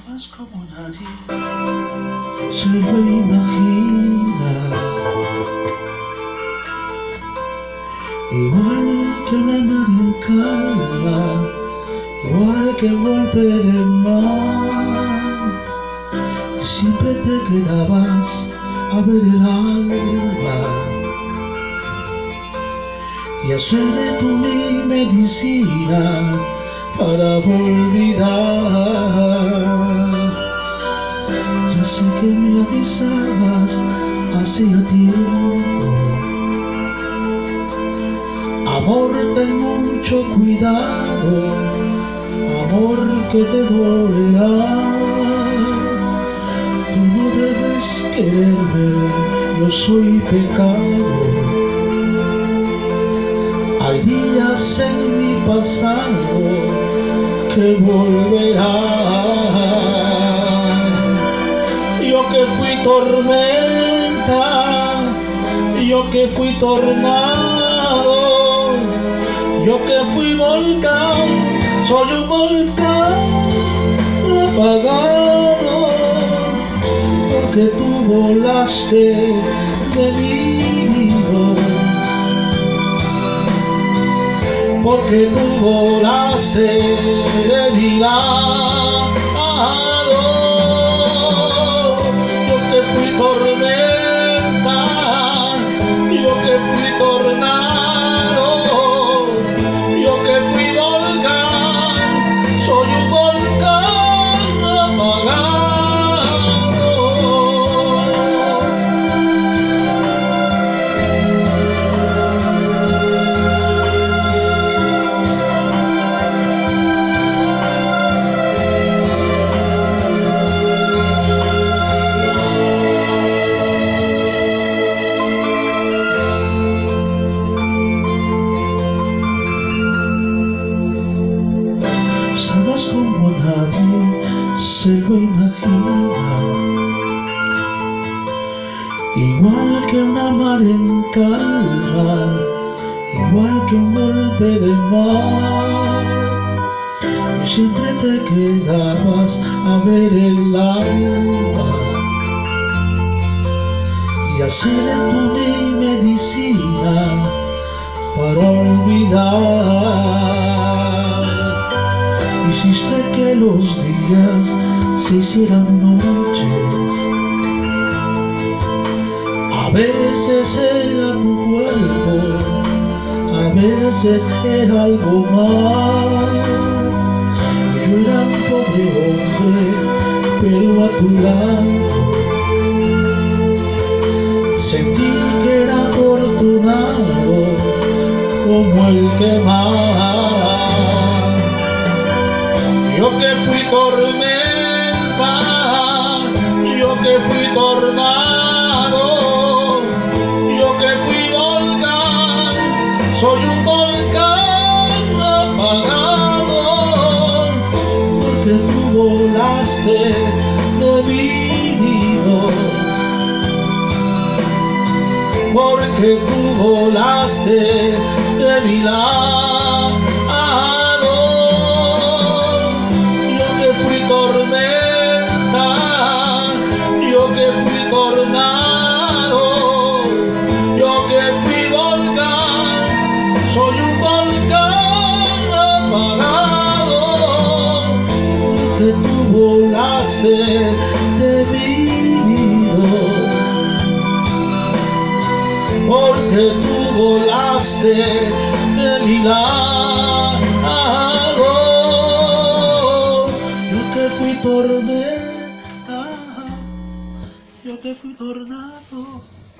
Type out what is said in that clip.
Sabes como nadie se lo imagina, igual que una noche en calma, igual que un golpe de mar. Siempre te quedabas a ver el alba y hacerle tu mi medicina para olvidar. Ya sé que me avisabas hacía tiempo. Amor, ten mucho cuidado, amor, que te dolerá. Tú no debes quererme, yo soy pecado. Hay días en mi pasado que volverán. Yo que fui tormenta, yo que fui tornado, yo que fui volcán, soy un volcán apagado, porque tú volaste de mí, porque tú volaste de mi lado. Yo que fui tormenta, yo que fui tornado, yo que fui volcán, soy un volcán apagado. Sabes como nadie se lo imagina, igual que una mar en calma, igual que un golpe de mar. Siempre te quedabas a ver el alba y hacer tu mi medicina para olvidar. Hiciste que los días se hicieran noches. A veces era tu cuerpo, a veces era algo más. Yo era un pobre hombre, pero a tu lado sentí que era afortunado como el que más. Yo que fui tormenta, yo que fui tornado, yo que fui volcán, soy un volcán apagado, porque tú volaste de mí, porque tú volaste de mi lado. Soy un volcán apagado, porque tú volaste de mí, porque tú volaste de mi lado. Yo que fui tormenta, yo que fui tornado.